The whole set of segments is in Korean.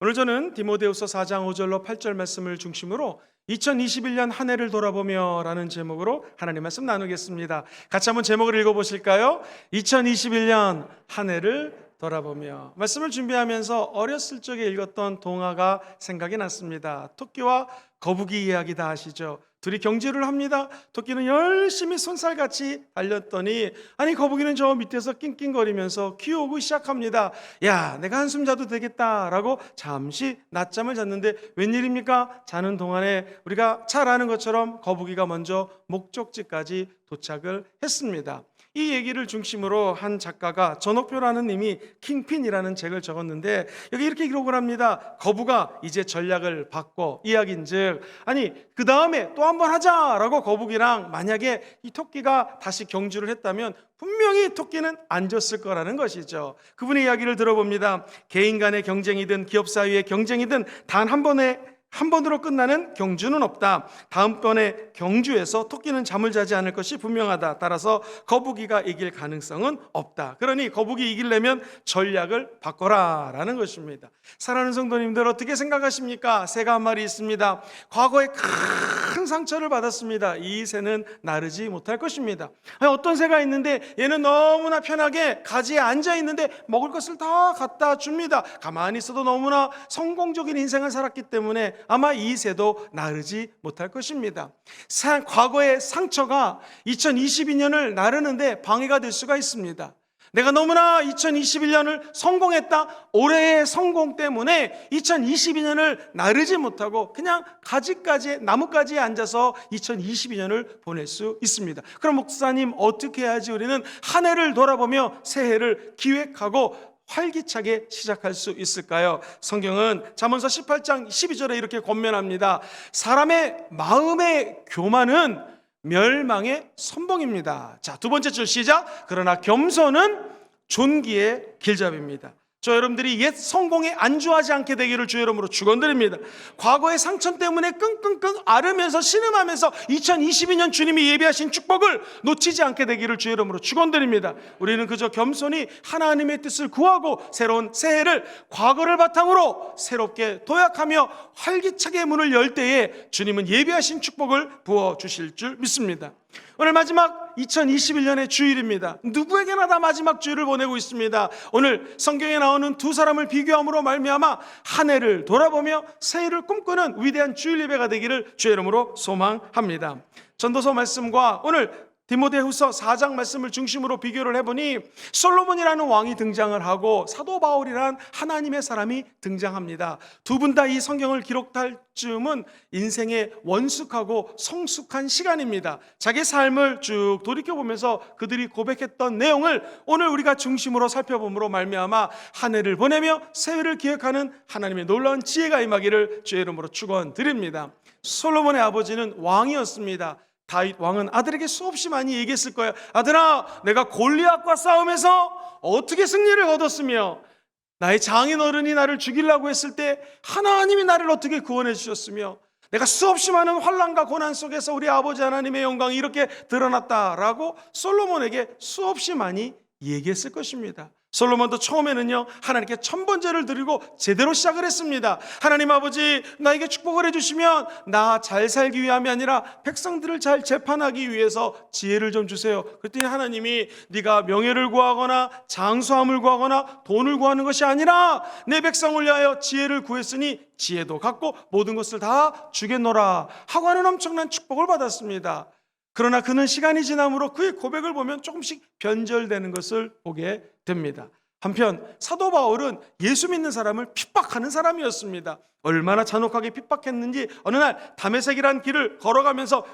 오늘 저는 디모데후서 4장 5절로 8절 말씀을 중심으로 2021년 한 해를 돌아보며 라는 제목으로 하나님 말씀 나누겠습니다. 같이 한번 제목을 읽어보실까요? 2021년 한 해를 돌아보며. 말씀을 준비하면서 어렸을 적에 읽었던 동화가 생각이 났습니다. 토끼와 거북이 이야기 다 아시죠? 둘이 경주를 합니다. 토끼는 열심히 손살같이 달렸더니 거북이는 저 밑에서 낑낑거리면서 기어오고 시작합니다. 야, 내가 한숨 자도 되겠다라고 잠시 낮잠을 잤는데 웬일입니까? 자는 동안에 우리가 잘 아는 것처럼 거북이가 먼저 목적지까지 도착을 했습니다. 이 얘기를 중심으로 한 작가가 전옥표라는 님이 킹핀이라는 책을 적었는데 여기 이렇게 기록을 합니다. 거북아 이제 전략을 바꿔. 이야기인즉 그 다음에 또 한 번 하자라고 거북이랑 만약에 이 토끼가 다시 경주를 했다면 분명히 토끼는 안 졌을 거라는 것이죠. 그분의 이야기를 들어봅니다. 개인 간의 경쟁이든 기업 사이의 경쟁이든 단 한 번으로 끝나는 경주는 없다. 다음번에 경주에서 토끼는 잠을 자지 않을 것이 분명하다. 따라서 거북이가 이길 가능성은 없다. 그러니 거북이 이기려면 전략을 바꿔라 라는 것입니다. 사랑하는 성도님들 어떻게 생각하십니까? 새가 한 마리 있습니다. 과거에 큰 상처를 받았습니다. 이 새는 나르지 못할 것입니다. 어떤 새가 있는데 얘는 너무나 편하게 가지에 앉아 있는데 먹을 것을 다 갖다 줍니다. 가만히 있어도 너무나 성공적인 인생을 살았기 때문에 아마 이 새도 나르지 못할 것입니다. 과거의 상처가 2022년을 나르는데 방해가 될 수가 있습니다. 내가 너무나 2021년을 성공했다. 올해의 성공 때문에 2022년을 나르지 못하고 그냥 나뭇가지에 앉아서 2022년을 보낼 수 있습니다. 그럼 목사님 어떻게 해야지 우리는 한 해를 돌아보며 새해를 기획하고 활기차게 시작할 수 있을까요? 성경은 잠언서 18장 12절에 이렇게 권면합니다. 사람의 마음의 교만은 멸망의 선봉입니다. 자, 두 번째 줄 시작. 그러나 겸손은 존귀의 길잡이입니다. 저 여러분들이 옛 성공에 안주하지 않게 되기를 주의 이름으로 축원드립니다. 과거의 상처 때문에 끙끙끙 앓으면서 신음하면서 2022년 주님이 예비하신 축복을 놓치지 않게 되기를 주의 이름으로 축원드립니다. 우리는 그저 겸손히 하나님의 뜻을 구하고 새로운 새해를 과거를 바탕으로 새롭게 도약하며 활기차게 문을 열 때에 주님은 예비하신 축복을 부어주실 줄 믿습니다. 오늘 마지막 2021년의 주일입니다. 누구에게나 다 마지막 주일을 보내고 있습니다. 오늘 성경에 나오는 두 사람을 비교함으로 말미암아 한 해를 돌아보며 새해를 꿈꾸는 위대한 주일 예배가 되기를 주의 이름으로 소망합니다. 전도서 말씀과 오늘 디모데후서 4장 말씀을 중심으로 비교를 해보니 솔로몬이라는 왕이 등장을 하고 사도 바울이라는 하나님의 사람이 등장합니다. 두 분 다 이 성경을 기록할 즈음은 인생의 원숙하고 성숙한 시간입니다. 자기 삶을 쭉 돌이켜보면서 그들이 고백했던 내용을 오늘 우리가 중심으로 살펴봄으로 말미암아 한 해를 보내며 새해를 기획하는 하나님의 놀라운 지혜가 임하기를 주의 이름으로 축원드립니다. 솔로몬의 아버지는 왕이었습니다. 다윗 왕은 아들에게 수없이 많이 얘기했을 거예요. 아들아, 내가 골리앗과 싸움에서 어떻게 승리를 얻었으며 나의 장인 어른이 나를 죽이려고 했을 때 하나님이 나를 어떻게 구원해 주셨으며 내가 수없이 많은 환난과 고난 속에서 우리 아버지 하나님의 영광이 이렇게 드러났다라고 솔로몬에게 수없이 많이 얘기했을 것입니다. 솔로몬도 처음에는요 하나님께 천번제를 드리고 제대로 시작을 했습니다. 하나님 아버지, 나에게 축복을 해주시면 나 잘 살기 위함이 아니라 백성들을 잘 재판하기 위해서 지혜를 좀 주세요. 그랬더니 하나님이 네가 명예를 구하거나 장수함을 구하거나 돈을 구하는 것이 아니라 내 백성을 위하여 지혜를 구했으니 지혜도 갖고 모든 것을 다 주겠노라 하고 하는 엄청난 축복을 받았습니다. 그러나 그는 시간이 지남으로 그의 고백을 보면 조금씩 변절되는 것을 보게 됩니다. 한편 사도 바울은 예수 믿는 사람을 핍박하는 사람이었습니다. 얼마나 잔혹하게 핍박했는지 어느 날 다메섹이라는 길을 걸어가면서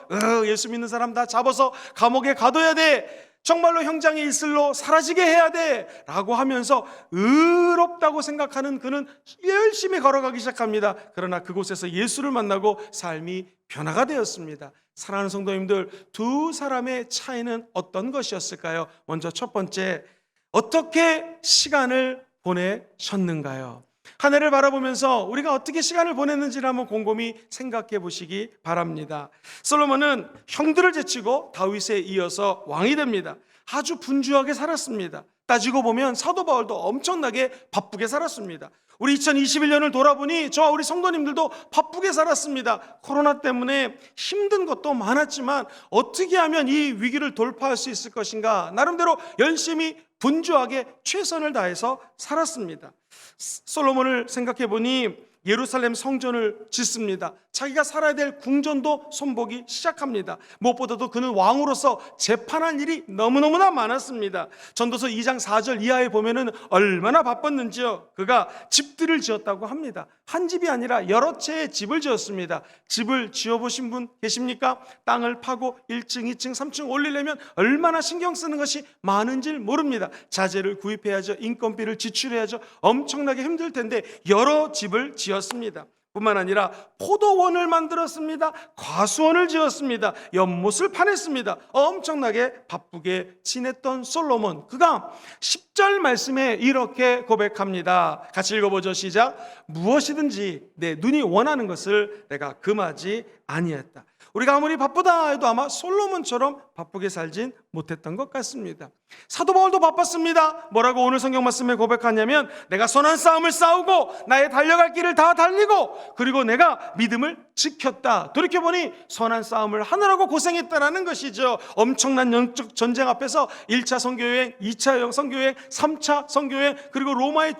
예수 믿는 사람 다 잡아서 감옥에 가둬야 돼, 정말로 형장의 일슬로 사라지게 해야 돼 라고 하면서 의롭다고 생각하는 그는 열심히 걸어가기 시작합니다. 그러나 그곳에서 예수를 만나고 삶이 변화가 되었습니다. 사랑하는 성도님들, 두 사람의 차이는 어떤 것이었을까요? 먼저 첫 번째, 어떻게 시간을 보내셨는가요? 한 해를 바라보면서 우리가 어떻게 시간을 보냈는지를 한번 곰곰이 생각해 보시기 바랍니다. 솔로몬은 형들을 제치고 다윗에 이어서 왕이 됩니다. 아주 분주하게 살았습니다. 따지고 보면 사도 바울도 엄청나게 바쁘게 살았습니다. 우리 2021년을 돌아보니 저와 우리 성도님들도 바쁘게 살았습니다. 코로나 때문에 힘든 것도 많았지만 어떻게 하면 이 위기를 돌파할 수 있을 것인가 나름대로 열심히 분주하게 최선을 다해서 살았습니다. 솔로몬을 생각해 보니 예루살렘 성전을 짓습니다. 자기가 살아야 될 궁전도 손보기 시작합니다. 무엇보다도 그는 왕으로서 재판할 일이 너무너무나 많았습니다. 전도서 2장 4절 이하에 보면은 얼마나 바빴는지요. 그가 집들을 지었다고 합니다. 한 집이 아니라 여러 채의 집을 지었습니다. 집을 지어보신 분 계십니까? 땅을 파고 1층, 2층, 3층 올리려면 얼마나 신경 쓰는 것이 많은지 모릅니다. 자재를 구입해야죠. 인건비를 지출해야죠. 엄청나게 힘들 텐데 여러 집을 지었습니다. 뿐만 아니라 포도원을 만들었습니다. 과수원을 지었습니다. 연못을 파냈습니다. 엄청나게 바쁘게 지냈던 솔로몬, 그가 10절 말씀에 이렇게 고백합니다. 같이 읽어보죠. 시작. 무엇이든지 내 눈이 원하는 것을 내가 금하지 아니했다. 우리가 아무리 바쁘다 해도 아마 솔로몬처럼 바쁘게 살진 못했던 것 같습니다. 사도 바울도 바빴습니다. 뭐라고 오늘 성경 말씀에 고백하냐면 내가 선한 싸움을 싸우고 나의 달려갈 길을 다 달리고 그리고 내가 믿음을 지켰다. 돌이켜보니 선한 싸움을 하느라고 고생했다라는 것이죠. 엄청난 영적 전쟁 앞에서 1차 선교여행, 2차 선교여행, 3차 선교여행, 그리고 로마의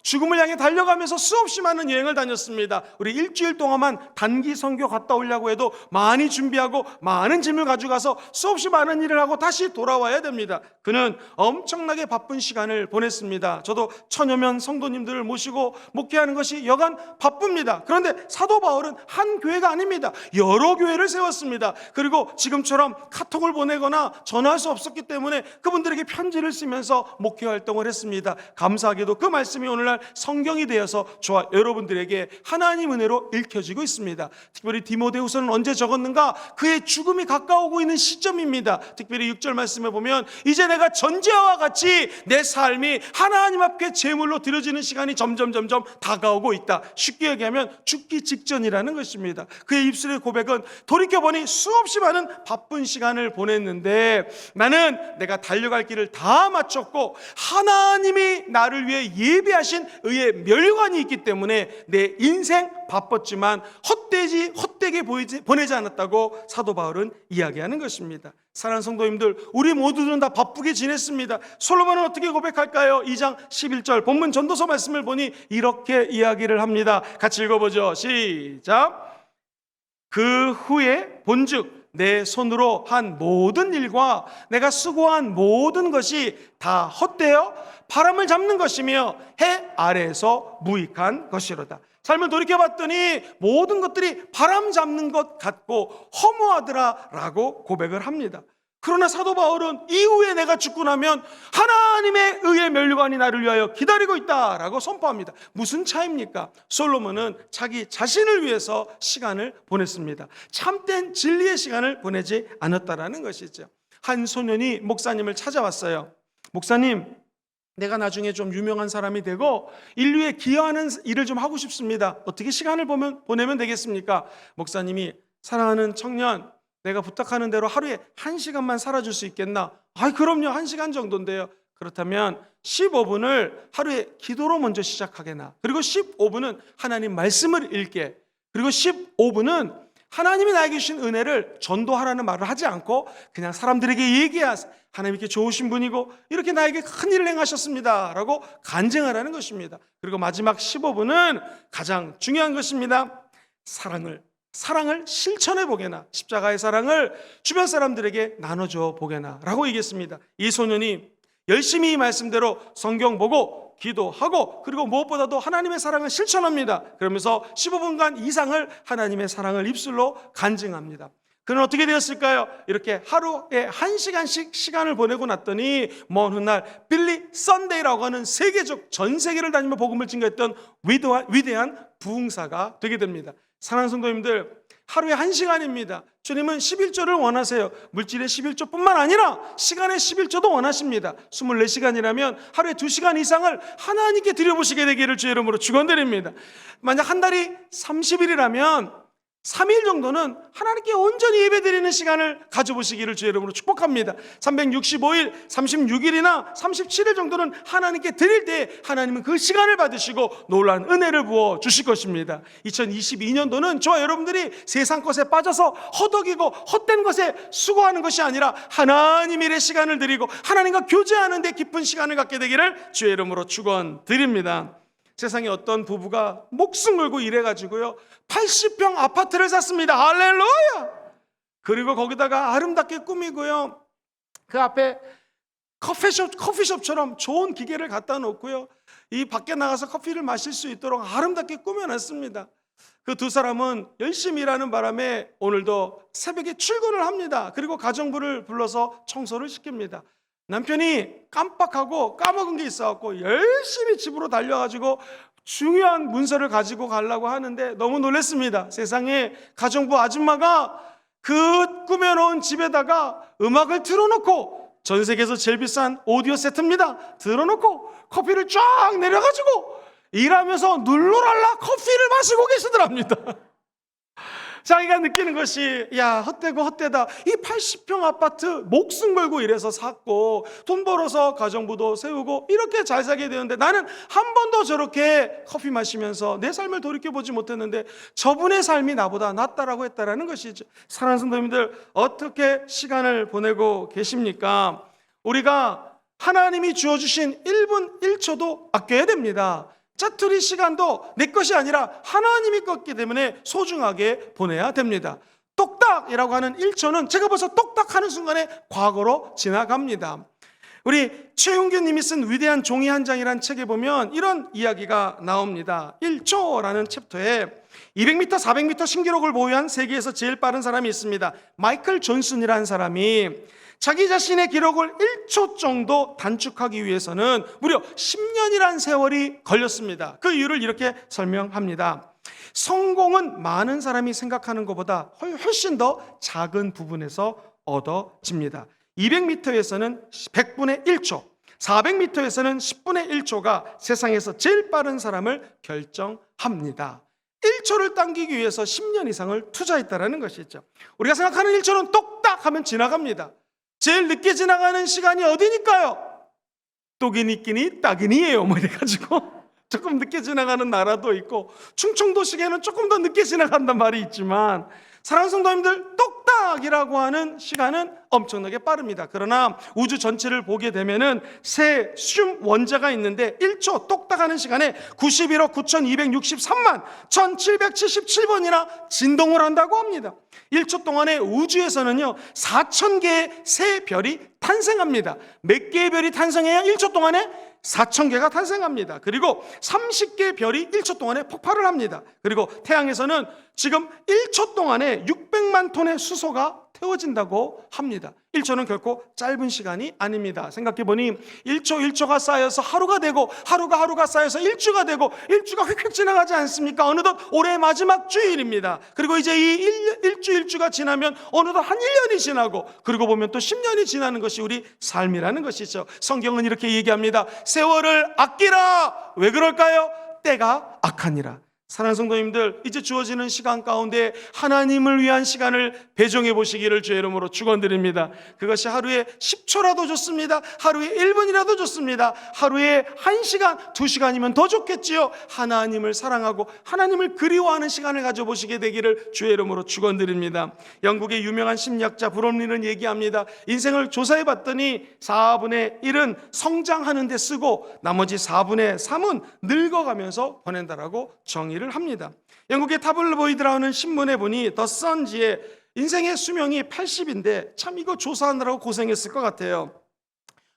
죽음을 향해 달려가면서 수없이 많은 여행을 다녔습니다. 우리 일주일 동안만 단기 선교 갔다 오려고 해도 많이 준비하고 많은 짐을 가져가서 수없이 많은 일을 하고 다시 돌아와야 됩니다. 그는 엄청나게 바쁜 시간을 보냈습니다. 저도 1000여명 성도님들을 모시고 목회하는 것이 여간 바쁩니다. 그런데 사도 바울은 한 교회가 아닙니다. 여러 교회를 세웠습니다. 그리고 지금처럼 카톡을 보내거나 전화할 수 없었기 때문에 그분들에게 편지를 쓰면서 목회 활동을 했습니다. 감사하게도 그 말씀이 오늘날 성경이 되어서 저와 여러분들에게 하나님 은혜로 읽혀지고 있습니다. 특별히 디모데후서는 언제 적었는가? 그의 죽음이 가까우고 있는 시점입니다. 특별히 6절 말씀에 보면 이제 내가 전제와 같이 내 삶이 하나님 앞에 제물로 드려지는 시간이 점점 다가오고 있다. 쉽게 얘기하면 죽기 직전이라는 것입니다. 그의 입술의 고백은 돌이켜보니 수없이 많은 바쁜 시간을 보냈는데 나는 내가 달려갈 길을 다 마쳤고 하나님이 나를 위해 예비하신 의의 멸관이 있기 때문에 내 인생 바빴지만 헛되게 보내지 않았다고 사도 바울은 이야기하는 것입니다. 사랑하는 성도님들, 우리 모두들은 다 바쁘게 지냈습니다. 솔로몬은 어떻게 고백할까요? 2장 11절 본문 전도서 말씀을 보니 이렇게 이야기를 합니다. 같이 읽어보죠. 시작. 그 후에 본즉 내 손으로 한 모든 일과 내가 수고한 모든 것이 다 헛되어 바람을 잡는 것이며 해 아래에서 무익한 것이로다. 삶을 돌이켜봤더니 모든 것들이 바람 잡는 것 같고 허무하더라라고 고백을 합니다. 그러나 사도 바울은 이후에 내가 죽고 나면 하나님의 의의 멸관이 나를 위하여 기다리고 있다라고 선포합니다. 무슨 차이입니까? 솔로몬은 자기 자신을 위해서 시간을 보냈습니다. 참된 진리의 시간을 보내지 않았다라는 것이죠. 한 소년이 목사님을 찾아왔어요. 목사님, 내가 나중에 좀 유명한 사람이 되고 인류에 기여하는 일을 좀 하고 싶습니다. 어떻게 시간을 보내면 되겠습니까? 목사님이, 사랑하는 청년, 내가 부탁하는 대로 하루에 1시간만 살아줄 수 있겠나? 그럼요, 1시간 정도인데요. 그렇다면 15분을 하루에 기도로 먼저 시작하게나, 그리고 15분은 하나님 말씀을 읽게, 그리고 15분은 하나님이 나에게 주신 은혜를 전도하라는 말을 하지 않고 그냥 사람들에게 얘기하세요. 하나님 이렇게 좋으신 분이고 이렇게 나에게 큰 일을 행하셨습니다 라고 간증하라는 것입니다. 그리고 마지막 15분은 가장 중요한 것입니다. 사랑을 실천해 보게나, 십자가의 사랑을 주변 사람들에게 나눠줘 보게나 라고 얘기했습니다. 이 소년이 열심히 이 말씀대로 성경 보고 기도하고 그리고 무엇보다도 하나님의 사랑을 실천합니다. 그러면서 15분간 이상을 하나님의 사랑을 입술로 간증합니다. 그는 어떻게 되었을까요? 이렇게 하루에 1시간씩 시간을 보내고 났더니 먼 훗날 빌리 선데이라고 하는 세계적 전 세계를 다니며 복음을 증거했던 위대한 부흥사가 되게 됩니다. 사랑하는 성도님들, 하루에 1시간입니다. 주님은 11조를 원하세요. 물질의 11조뿐만 아니라 시간의 11조도 원하십니다. 24시간이라면 하루에 2시간 이상을 하나님께 드려보시게 되기를 주의 이름으로 축원드립니다. 만약 한 달이 30일이라면 3일 정도는 하나님께 온전히 예배드리는 시간을 가져보시기를 주의 이름으로 축복합니다. 365일, 36일이나 37일 정도는 하나님께 드릴 때 하나님은 그 시간을 받으시고 놀라운 은혜를 부어 주실 것입니다. 2022년도는 저와 여러분들이 세상 것에 빠져서 허덕이고 헛된 것에 수고하는 것이 아니라 하나님 일의 시간을 드리고 하나님과 교제하는 데 깊은 시간을 갖게 되기를 주의 이름으로 축원드립니다. 세상에 어떤 부부가 목숨 걸고 일해가지고요 80평 아파트를 샀습니다. 할렐루야. 그리고 거기다가 아름답게 꾸미고요 그 앞에 커피숍처럼 좋은 기계를 갖다 놓고요 이 밖에 나가서 커피를 마실 수 있도록 아름답게 꾸며놨습니다. 그 두 사람은 열심히 일하는 바람에 오늘도 새벽에 출근을 합니다. 그리고 가정부를 불러서 청소를 시킵니다. 남편이 깜빡하고 까먹은 게 있어갖고 열심히 집으로 달려가지고 중요한 문서를 가지고 가려고 하는데 너무 놀랐습니다. 세상에 가정부 아줌마가 그 꾸며놓은 집에다가 음악을 틀어놓고, 전 세계에서 제일 비싼 오디오 세트입니다, 틀어놓고 커피를 쫙 내려가지고 일하면서 눌러랄라 커피를 마시고 계시더랍니다. 자기가 느끼는 것이, 야, 헛되고 헛되다. 이 80평 아파트 목숨 걸고 일해서 샀고 돈 벌어서 가정부도 세우고 이렇게 잘 살게 되는데 나는 한 번도 저렇게 커피 마시면서 내 삶을 돌이켜보지 못했는데 저분의 삶이 나보다 낫다라고 했다라는 것이죠. 사랑하는 성도님들, 어떻게 시간을 보내고 계십니까? 우리가 하나님이 주어주신 1분 1초도 아껴야 됩니다. 짜투리 시간도 내 것이 아니라 하나님이 껐기 때문에 소중하게 보내야 됩니다. 똑딱이라고 하는 1초는 제가 벌써 똑딱하는 순간에 과거로 지나갑니다. 우리 최용균 님이 쓴 위대한 종이 한 장이라는 책에 보면 이런 이야기가 나옵니다. 1초라는 챕터에 200m, 400m 신기록을 보유한 세계에서 제일 빠른 사람이 있습니다. 마이클 존슨이라는 사람이 자기 자신의 기록을 1초 정도 단축하기 위해서는 무려 10년이라는 세월이 걸렸습니다. 그 이유를 이렇게 설명합니다. 성공은 많은 사람이 생각하는 것보다 훨씬 더 작은 부분에서 얻어집니다. 200m에서는 100분의 1초, 400m에서는 10분의 1초가 세상에서 제일 빠른 사람을 결정합니다. 1초를 당기기 위해서 10년 이상을 투자했다는 것이죠. 우리가 생각하는 1초는 똑딱 하면 지나갑니다. 제일 늦게 지나가는 시간이 어디니까요? 똑이니 끼니 딱이니예요. 뭐 이래가지고 조금 늦게 지나가는 나라도 있고 충청도 시계는 조금 더 늦게 지나간단 말이 있지만, 사랑하는 성도님들, 똑딱이라고 하는 시간은 엄청나게 빠릅니다. 그러나 우주 전체를 보게 되면은 새 슘 원자가 있는데 1초 똑딱하는 시간에 91억 9263만 1777번이나 진동을 한다고 합니다. 1초 동안에 우주에서는요 4000개의 새 별이 탄생합니다. 몇 개의 별이 탄생해야 1초 동안에 4000개가 탄생합니다. 그리고 30개의 별이 1초 동안에 폭발을 합니다. 그리고 태양에서는 지금 1초 동안에 600만 톤의 수소가 태워진다고 합니다. 1초는 결코 짧은 시간이 아닙니다. 생각해보니 1초가 쌓여서 하루가 되고 하루가 쌓여서 일주가 되고 일주가 휙휙 지나가지 않습니까? 어느덧 올해의 마지막 주일입니다. 그리고 이제 이 일주가 지나면 어느덧 한 1년이 지나고, 그리고 보면 또 10년이 지나는 것이 우리 삶이라는 것이죠. 성경은 이렇게 얘기합니다. 세월을 아끼라. 왜 그럴까요? 때가 악하니라. 사랑하는 성도님들, 이제 주어지는 시간 가운데 하나님을 위한 시간을 배정해 보시기를 주의 이름으로 축원드립니다. 그것이 하루에 10초라도 좋습니다. 하루에 1분이라도 좋습니다. 하루에 1시간, 2시간이면 더 좋겠지요. 하나님을 사랑하고 하나님을 그리워하는 시간을 가져보시게 되기를 주의 이름으로 축원드립니다. 영국의 유명한 심리학자 브롬리는 얘기합니다. 인생을 조사해 봤더니 4분의 1은 성장하는 데 쓰고 나머지 4분의 3은 늙어가면서 보낸다라고 정의를 합니다. 영국의 타블로이드라는 신문에 보니 더 선지에 인생의 수명이 80인데 참 이거 조사하느라고 고생했을 것 같아요.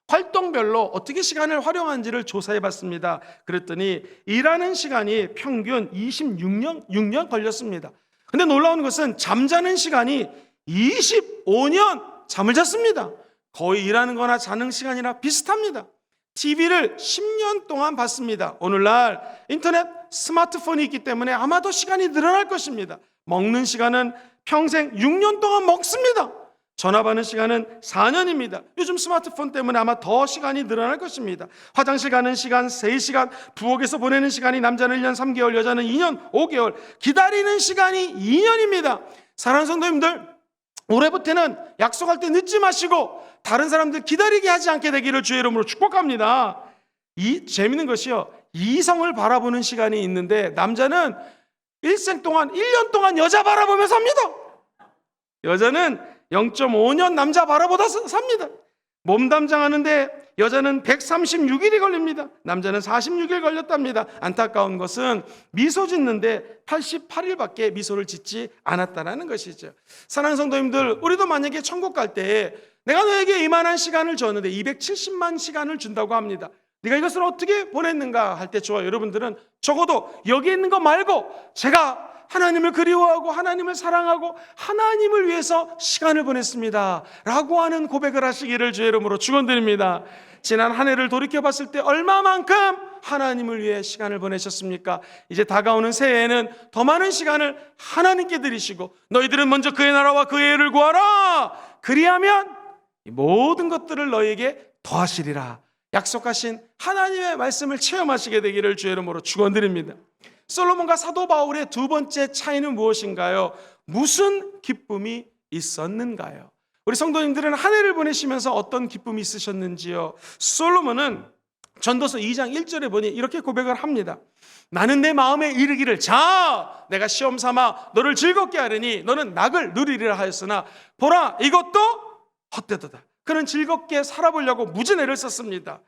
활동별로 어떻게 시간을 활용하는지를 조사해 봤습니다. 그랬더니 일하는 시간이 평균 6년 걸렸습니다. 근데 놀라운 것은 잠자는 시간이 25년 잠을 잤습니다. 거의 일하는 거나 자는 시간이나 비슷합니다. TV를 10년 동안 봤습니다. 오늘날 인터넷, 스마트폰이 있기 때문에 아마도 시간이 늘어날 것입니다. 먹는 시간은 평생 6년 동안 먹습니다. 전화 받는 시간은 4년입니다. 요즘 스마트폰 때문에 아마 더 시간이 늘어날 것입니다. 화장실 가는 시간 3시간, 부엌에서 보내는 시간이 남자는 1년 3개월, 여자는 2년 5개월, 기다리는 시간이 2년입니다. 사랑하는 성도님들, 올해부터는 약속할 때 늦지 마시고 다른 사람들 기다리게 하지 않게 되기를 주의 이름으로 축복합니다. 재밌는 것이요, 이성을 바라보는 시간이 있는데 남자는 일생 동안 1년 동안 여자 바라보며 삽니다. 여자는 0.5년 남자 바라보다 삽니다. 몸담장하는데 여자는 136일이 걸립니다. 남자는 46일 걸렸답니다. 안타까운 것은 미소 짓는데 88일밖에 미소를 짓지 않았다는 것이죠. 사랑하는 성도님들, 우리도 만약에 천국 갈 때 내가 너에게 이만한 시간을 줬는데 270만 시간을 준다고 합니다. 네가 이것을 어떻게 보냈는가 할 때 저와 여러분들은 적어도 여기 있는 거 말고 제가 하나님을 그리워하고 하나님을 사랑하고 하나님을 위해서 시간을 보냈습니다 라고 하는 고백을 하시기를 주의 이름으로 축원드립니다. 지난 한 해를 돌이켜봤을 때 얼마만큼 하나님을 위해 시간을 보내셨습니까? 이제 다가오는 새해에는 더 많은 시간을 하나님께 드리시고 너희들은 먼저 그의 나라와 그의 의를 구하라, 그리하면 이 모든 것들을 너희에게 더하시리라 약속하신 하나님의 말씀을 체험하시게 되기를 주의 이름으로 축원드립니다. 솔로몬과 사도 바울의 두 번째 차이는 무엇인가요? 무슨 기쁨이 있었는가요? 우리 성도님들은 한 해를 보내시면서 어떤 기쁨이 있으셨는지요? 솔로몬은 전도서 2장 1절에 보니 이렇게 고백을 합니다. 나는 내 마음에 이르기를 자 내가 시험 삼아 너를 즐겁게 하리니 너는 낙을 누리리라 하였으나 보라 이것도 헛되도다. 그는 즐겁게 살아보려고 무진 애를 썼습니다.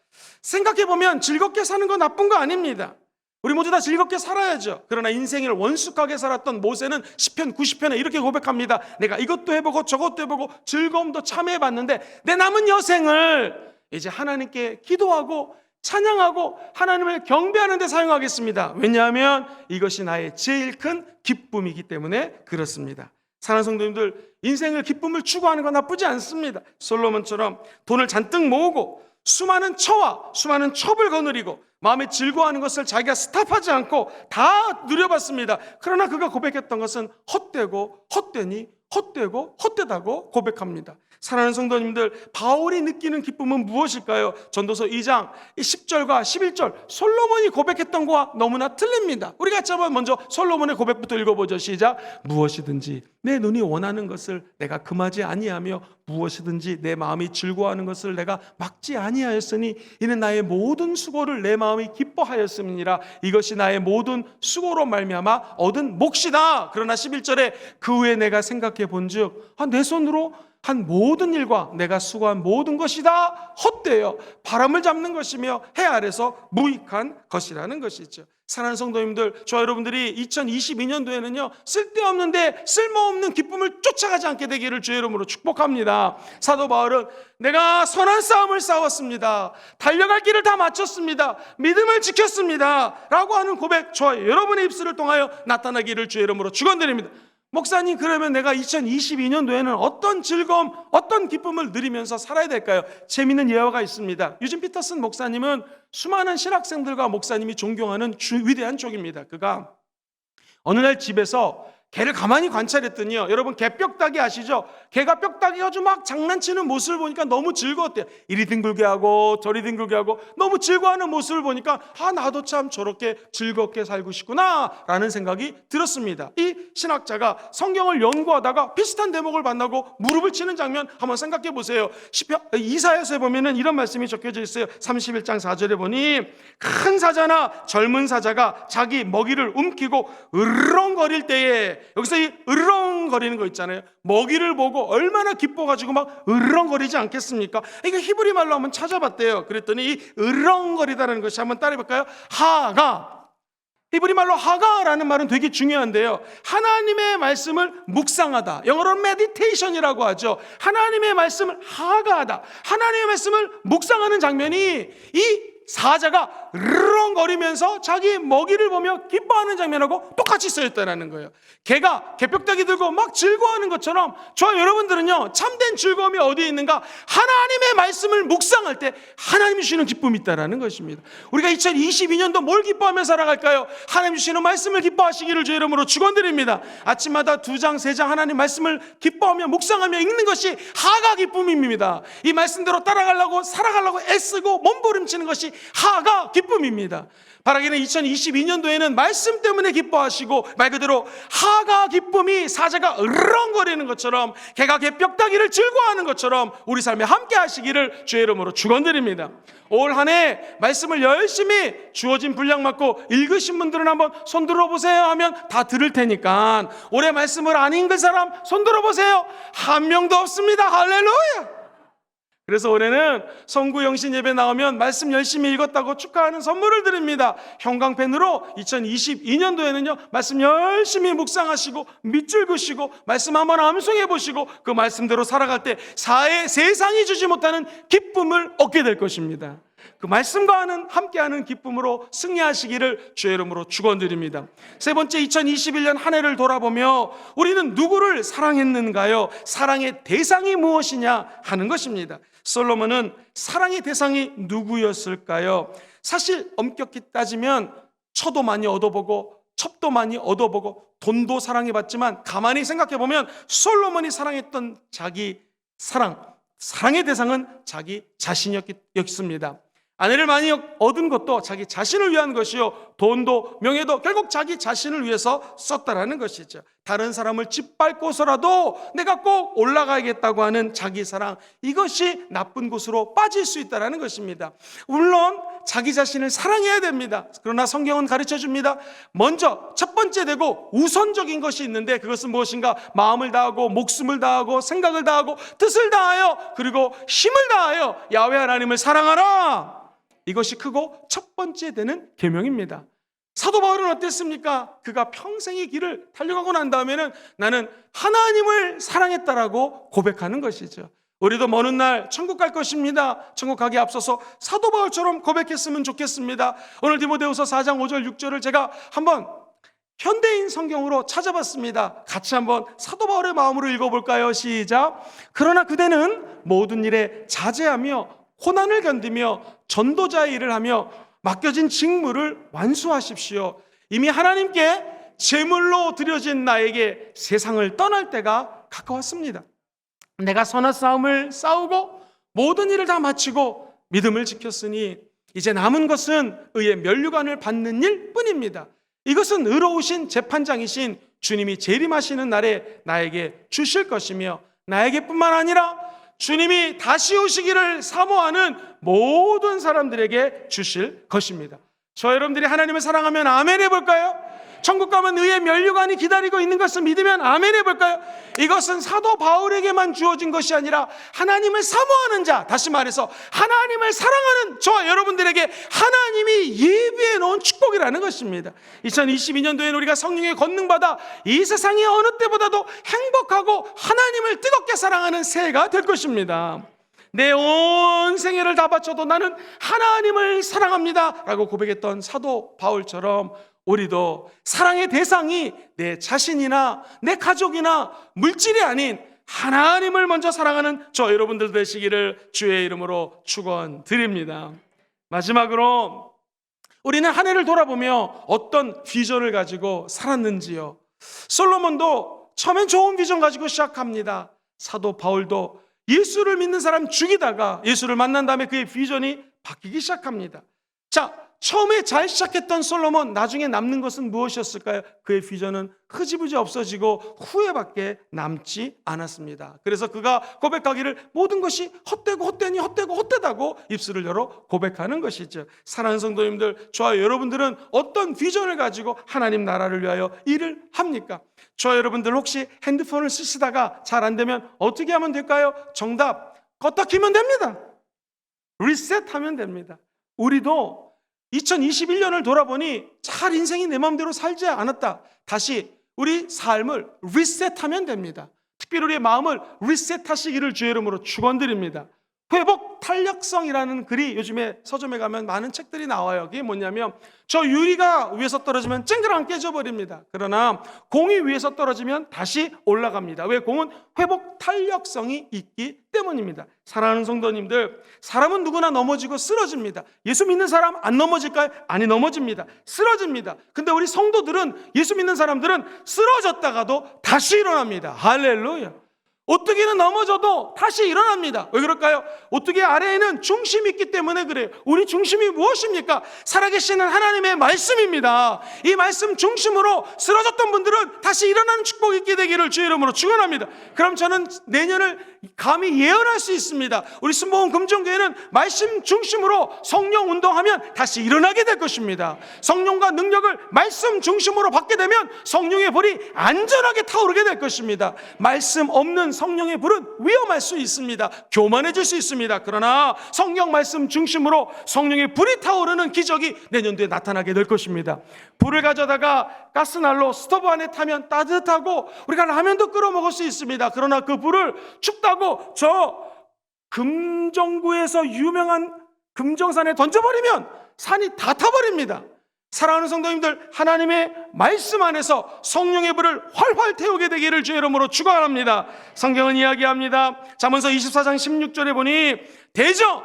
생각해보면 즐겁게 사는 건 나쁜 거 아닙니다. 우리 모두 다 즐겁게 살아야죠. 그러나 인생을 원숙하게 살았던 모세는 시편 90편에 이렇게 고백합니다. 내가 이것도 해보고 저것도 해보고 즐거움도 참여해봤는데 내 남은 여생을 이제 하나님께 기도하고 찬양하고 하나님을 경배하는 데 사용하겠습니다. 왜냐하면 이것이 나의 제일 큰 기쁨이기 때문에 그렇습니다. 사랑하는 성도님들, 인생을 기쁨을 추구하는 건 나쁘지 않습니다. 솔로몬처럼 돈을 잔뜩 모으고 수많은 처와 수많은 첩을 거느리고 마음에 즐거워하는 것을 자기가 스탑하지 않고 다 누려봤습니다. 그러나 그가 고백했던 것은 헛되고 헛되니 헛되고 헛되다고 고백합니다. 사랑하는 성도님들, 바울이 느끼는 기쁨은 무엇일까요? 전도서 2장 10절과 11절 솔로몬이 고백했던 것과 너무나 틀립니다. 우리 같이 한번 먼저 솔로몬의 고백부터 읽어보죠. 시작. 무엇이든지 내 눈이 원하는 것을 내가 금하지 아니하며 무엇이든지 내 마음이 즐거워하는 것을 내가 막지 아니하였으니 이는 나의 모든 수고를 내 마음이 기뻐하였음이니라. 이것이 나의 모든 수고로 말미암아 얻은 몫이다. 그러나 11절에 그 후에 내가 생각해 본즉 내 손으로 한 모든 일과 내가 수고한 모든 것이 다 헛되어 바람을 잡는 것이며 해 아래서 무익한 것이라는 것이죠. 사랑하는 성도님들, 저와 여러분들이 2022년도에는요 쓸데없는데 쓸모없는 기쁨을 쫓아가지 않게 되기를 주의 이름으로 축복합니다. 사도 바울은 내가 선한 싸움을 싸웠습니다, 달려갈 길을 다 마쳤습니다, 믿음을 지켰습니다 라고 하는 고백 저와 여러분의 입술을 통하여 나타나기를 주의 이름으로 축원드립니다. 목사님, 그러면 내가 2022년도에는 어떤 즐거움, 어떤 기쁨을 누리면서 살아야 될까요? 재미있는 예화가 있습니다. 유진 피터슨 목사님은 수많은 신학생들과 목사님이 존경하는 위대한 쪽입니다. 그가 어느 날 집에서 개를 가만히 관찰했더니요, 여러분 개 뼈다귀 아시죠? 개가 뼈다귀 가지고 막 장난치는 모습을 보니까 너무 즐거웠대요. 이리 뒹굴게 하고 저리 뒹굴게 하고 너무 즐거워하는 모습을 보니까 나도 참 저렇게 즐겁게 살고 싶구나 라는 생각이 들었습니다. 이 신학자가 성경을 연구하다가 비슷한 대목을 만나고 무릎을 치는 장면 한번 생각해 보세요. 이사야서에 보면은 이런 말씀이 적혀져 있어요. 31장 4절에 보니 큰 사자나 젊은 사자가 자기 먹이를 움키고 으르렁거릴 때에, 여기서 이 으르렁거리는 거 있잖아요. 먹이를 보고 얼마나 기뻐가지고 막 으르렁거리지 않겠습니까? 이거 히브리 말로 한번 찾아봤대요. 그랬더니 이 으르렁거리다는 것이 한번 따라해볼까요? 하가. 히브리 말로 하가라는 말은 되게 중요한데요, 하나님의 말씀을 묵상하다, 영어로는 meditation이라고 하죠. 하나님의 말씀을 하가하다, 하나님의 말씀을 묵상하는 장면이 이 사자가 으르렁거리면서 자기 먹이를 보며 기뻐하는 장면하고 똑같이 쓰였다는 거예요. 개가 개벽다귀 들고 막 즐거워하는 것처럼 저와 여러분들은요, 참된 즐거움이 어디에 있는가? 하나님의 말씀을 묵상할 때 하나님이 주시는 기쁨이 있다는 것입니다. 우리가 2022년도 뭘 기뻐하며 살아갈까요? 하나님 주시는 말씀을 기뻐하시기를 주의 이름으로 축원드립니다. 아침마다 2장 3장 하나님 말씀을 기뻐하며 묵상하며 읽는 것이 하가 기쁨입니다. 이 말씀대로 따라가려고 살아가려고 애쓰고 몸부림치는 것이 하가 기쁨입니다. 바라기는 2022년도에는 말씀 때문에 기뻐하시고 말 그대로 하가 기쁨이 사자가 으르렁거리는 것처럼 개가 개벽다귀를 즐거워하는 것처럼 우리 삶에 함께 하시기를 주의 이름으로 축원드립니다. 올 한 해 말씀을 열심히 주어진 분량 맞고 읽으신 분들은 한번 손 들어보세요 하면 다 들을 테니까, 올해 말씀을 안 읽은 사람 손 들어보세요. 한 명도 없습니다. 할렐루야. 그래서 올해는 성구 영신 예배 나오면 말씀 열심히 읽었다고 축하하는 선물을 드립니다. 형광펜으로 2022년도에는요 말씀 열심히 묵상하시고 밑줄 그시고 말씀 한번 암송해 보시고 그 말씀대로 살아갈 때 세상이 주지 못하는 기쁨을 얻게 될 것입니다. 그 말씀과 함께하는 기쁨으로 승리하시기를 주의 이름으로 축원드립니다. 세 번째, 2021년 한 해를 돌아보며 우리는 누구를 사랑했는가요? 사랑의 대상이 무엇이냐 하는 것입니다. 솔로몬은 사랑의 대상이 누구였을까요? 사실 엄격히 따지면 처도 많이 얻어보고 첩도 많이 얻어보고 돈도 사랑해봤지만 가만히 생각해보면 솔로몬이 사랑했던 자기 사랑의 대상은 자기 자신이었습니다. 아내를 많이 얻은 것도 자기 자신을 위한 것이요, 돈도 명예도 결국 자기 자신을 위해서 썼다라는 것이죠. 다른 사람을 짓밟고서라도 내가 꼭 올라가야겠다고 하는 자기 사랑, 이것이 나쁜 곳으로 빠질 수 있다는 것입니다. 물론 자기 자신을 사랑해야 됩니다. 그러나 성경은 가르쳐줍니다. 먼저 첫 번째 되고 우선적인 것이 있는데 그것은 무엇인가? 마음을 다하고 목숨을 다하고 생각을 다하고 뜻을 다하여 그리고 힘을 다하여 야훼 하나님을 사랑하라. 이것이 크고 첫 번째 되는 계명입니다. 사도 바울은 어땠습니까? 그가 평생의 길을 달려가고 난 다음에는 나는 하나님을 사랑했다라고 고백하는 것이죠. 우리도 먼 훗날 천국 갈 것입니다. 천국 가기에 앞서서 사도 바울처럼 고백했으면 좋겠습니다. 오늘 디모데후서 4장 5절 6절을 제가 한번 현대인 성경으로 찾아봤습니다. 같이 한번 사도 바울의 마음으로 읽어볼까요? 시작. 그러나 그대는 모든 일에 자제하며 고난을 견디며 전도자의 일을 하며 맡겨진 직무를 완수하십시오. 이미 하나님께 제물로 드려진 나에게 세상을 떠날 때가 가까웠습니다. 내가 선한 싸움을 싸우고 모든 일을 다 마치고 믿음을 지켰으니 이제 남은 것은 의의 면류관을 받는 일 뿐입니다. 이것은 의로우신 재판장이신 주님이 재림하시는 날에 나에게 주실 것이며 나에게뿐만 아니라 주님이 다시 오시기를 사모하는 모든 사람들에게 주실 것입니다. 저 여러분들이 하나님을 사랑하면 아멘 해볼까요? 천국 가면 의의 면류관이 기다리고 있는 것을 믿으면 아멘 해볼까요? 이것은 사도 바울에게만 주어진 것이 아니라 하나님을 사모하는 자, 다시 말해서 하나님을 사랑하는 저와 여러분들에게 하나님이 예비해 놓은 축복이라는 것입니다. 2022년도에는 우리가 성령의 권능받아 이 세상의 어느 때보다도 행복하고 하나님을 뜨겁게 사랑하는 새해가 될 것입니다. 내 온 생애를 다 바쳐도 나는 하나님을 사랑합니다 라고 고백했던 사도 바울처럼 우리도 사랑의 대상이 내 자신이나 내 가족이나 물질이 아닌 하나님을 먼저 사랑하는 저 여러분들 되시기를 주의 이름으로 축원드립니다. 마지막으로 우리는 한 해를 돌아보며 어떤 비전을 가지고 살았는지요. 솔로몬도 처음엔 좋은 비전 가지고 시작합니다. 사도 바울도 예수를 믿는 사람 죽이다가 예수를 만난 다음에 그의 비전이 바뀌기 시작합니다. 자, 처음에 잘 시작했던 솔로몬, 나중에 남는 것은 무엇이었을까요? 그의 비전은 흐지부지 없어지고 후회밖에 남지 않았습니다. 그래서 그가 고백하기를 모든 것이 헛되고 헛되니 헛되고 헛되다고 입술을 열어 고백하는 것이죠. 사랑하는 성도님들, 저와 여러분들은 어떤 비전을 가지고 하나님 나라를 위하여 일을 합니까? 저와 여러분들 혹시 핸드폰을 쓰시다가 잘 안 되면 어떻게 하면 될까요? 정답, 껐다 키면 됩니다. 리셋하면 됩니다. 우리도 2021년을 돌아보니 잘 인생이 내 마음대로 살지 않았다. 다시 우리 삶을 리셋하면 됩니다. 특별히 우리의 마음을 리셋하시기를 주의 이름으로 축원드립니다. 회복 탄력성이라는 글이 요즘에 서점에 가면 많은 책들이 나와요. 그게 뭐냐면 저 유리가 위에서 떨어지면 쨍그랑 깨져버립니다. 그러나 공이 위에서 떨어지면 다시 올라갑니다. 왜? 공은 회복 탄력성이 있기 때문입니다. 사랑하는 성도님들, 사람은 누구나 넘어지고 쓰러집니다. 예수 믿는 사람 안 넘어질까요? 아니, 넘어집니다. 쓰러집니다. 근데 우리 성도들은, 예수 믿는 사람들은 쓰러졌다가도 다시 일어납니다. 할렐루야. 오뚜기는 넘어져도 다시 일어납니다. 왜 그럴까요? 오뚜기 아래에는 중심이 있기 때문에 그래요. 우리 중심이 무엇입니까? 살아계시는 하나님의 말씀입니다. 이 말씀 중심으로 쓰러졌던 분들은 다시 일어나는 축복이 있게 되기를 주의 이름으로 축원합니다. 그럼 저는 내년을 감히 예언할 수 있습니다. 우리 순복음 금정교회는 말씀 중심으로 성령 운동하면 다시 일어나게 될 것입니다. 성령과 능력을 말씀 중심으로 받게 되면 성령의 불이 안전하게 타오르게 될 것입니다. 말씀 없는 성령의 불은 위험할 수 있습니다. 교만해질 수 있습니다. 그러나 성령 말씀 중심으로 성령의 불이 타오르는 기적이 내년도에 나타나게 될 것입니다. 불을 가져다가 가스난로 스토브 안에 타면 따뜻하고 우리가 라면도 끓여 먹을 수 있습니다. 그러나 그 불을 춥다고 저 금정구에서 유명한 금정산에 던져버리면 산이 다 타버립니다. 사랑하는 성도님들, 하나님의 말씀 안에서 성령의 불을 활활 태우게 되기를 주의 이름으로 축원합니다. 성경은 이야기합니다. 잠언서 24장 16절에 보니 대저,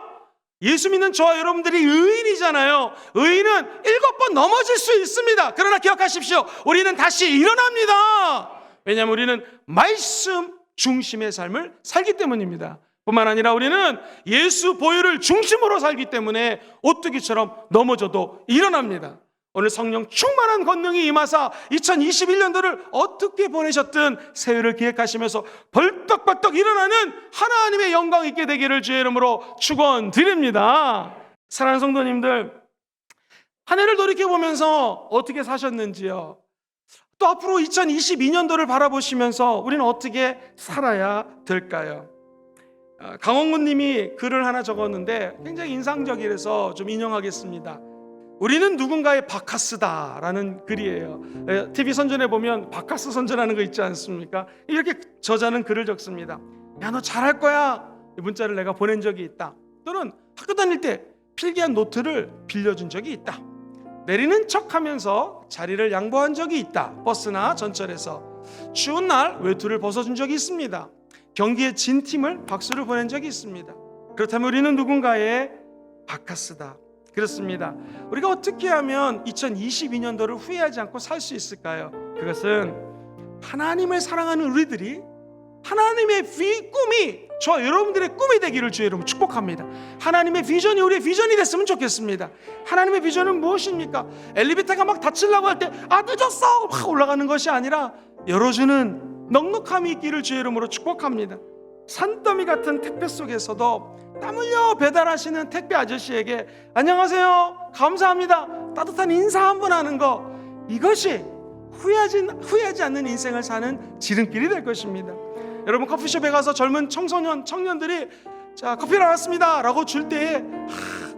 예수 믿는 저와 여러분들이 의인이잖아요. 의인은 7번 넘어질 수 있습니다. 그러나 기억하십시오, 우리는 다시 일어납니다. 왜냐하면 우리는 말씀 중심의 삶을 살기 때문입니다. 뿐만 아니라 우리는 예수 보혈을 중심으로 살기 때문에 오뚜기처럼 넘어져도 일어납니다. 오늘 성령 충만한 권능이 임하사 2021년도를 어떻게 보내셨든 새해를 기획하시면서 벌떡벌떡 일어나는 하나님의 영광 있게 되기를 주의 이름으로 축원드립니다. 사랑하는 성도님들, 한 해를 돌이켜보면서 어떻게 사셨는지요? 또 앞으로 2022년도를 바라보시면서 우리는 어떻게 살아야 될까요? 강원군 님이 글을 하나 적었는데 굉장히 인상적이라서 좀 인용하겠습니다. 우리는 누군가의 바카스다라는 글이에요. TV 선전에 보면 바카스 선전하는 거 있지 않습니까? 이렇게 저자는 글을 적습니다. 야, 너 잘할 거야. 이 문자를 내가 보낸 적이 있다. 또는 학교 다닐 때 필기한 노트를 빌려준 적이 있다. 내리는 척하면서 자리를 양보한 적이 있다. 버스나 전철에서 추운 날 외투를 벗어준 적이 있습니다. 경기에 진 팀을 박수를 보낸 적이 있습니다. 그렇다면 우리는 누군가의 바카스다. 그렇습니다. 우리가 어떻게 하면 2022년도를 후회하지 않고 살 수 있을까요? 그것은 하나님을 사랑하는 우리들이 하나님의 꿈이 저 여러분들의 꿈이 되기를 주의 이름으로 축복합니다. 하나님의 비전이 우리의 비전이 됐으면 좋겠습니다. 하나님의 비전은 무엇입니까? 엘리베이터가 막 닫히려고 할 때 늦었어! 막 올라가는 것이 아니라 열어주는 넉넉함이 있기를 주의 이름으로 축복합니다. 산더미 같은 택배 속에서도 땀 흘려 배달하시는 택배 아저씨에게 안녕하세요, 감사합니다, 따뜻한 인사 한번 하는 거, 이것이 후회하지 않는 인생을 사는 지름길이 될 것입니다. 여러분, 커피숍에 가서 젊은 청년들이 자, 커피 나왔습니다 라고 줄 때에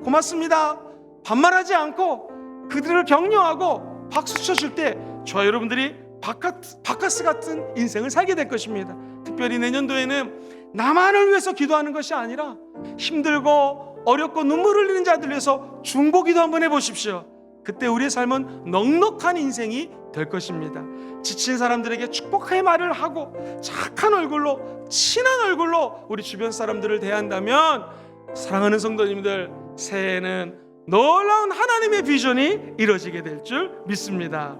고맙습니다 반말하지 않고 그들을 격려하고 박수 쳐줄 때 저와 여러분들이 바카스 같은 인생을 살게 될 것입니다. 특별히 내년도에는 나만을 위해서 기도하는 것이 아니라 힘들고 어렵고 눈물 흘리는 자들 위해서 중보기도 한번 해보십시오. 그때 우리의 삶은 넉넉한 인생이 될 것입니다. 지친 사람들에게 축복의 말을 하고 착한 얼굴로, 친한 얼굴로 우리 주변 사람들을 대한다면 사랑하는 성도님들, 새해에는 놀라운 하나님의 비전이 이루어지게 될 줄 믿습니다.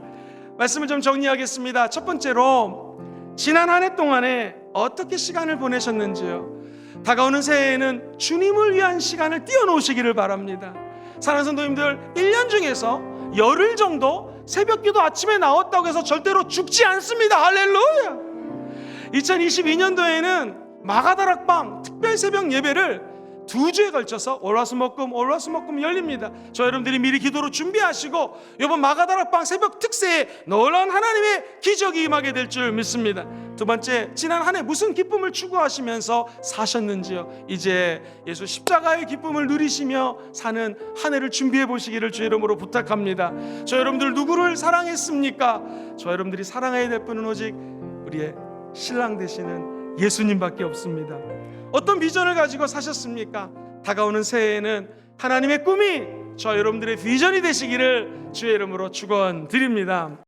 말씀을 좀 정리하겠습니다. 첫 번째로, 지난 한 해 동안에 어떻게 시간을 보내셨는지요? 다가오는 새해에는 주님을 위한 시간을 띄워놓으시기를 바랍니다. 사랑하는 성도님들, 1년 중에서 열흘 정도 새벽기도 아침에 나왔다고 해서 절대로 죽지 않습니다. 할렐루야. 2022년도에는 마가다락방 특별 새벽 예배를 2주에 걸쳐서 월화수목금 열립니다. 저 여러분들이 미리 기도로 준비하시고 이번 마가다락방 새벽 특세에 놀라운 하나님의 기적이 임하게 될 줄 믿습니다. 두 번째, 지난 한 해 무슨 기쁨을 추구하시면서 사셨는지요? 이제 예수 십자가의 기쁨을 누리시며 사는 한 해를 준비해 보시기를 주의 이름으로 부탁합니다. 저 여러분들 누구를 사랑했습니까? 저 여러분들이 사랑해야 될 분은 오직 우리의 신랑 되시는 예수님밖에 없습니다. 어떤 비전을 가지고 사셨습니까? 다가오는 새해에는 하나님의 꿈이 저와 여러분들의 비전이 되시기를 주의 이름으로 축원드립니다.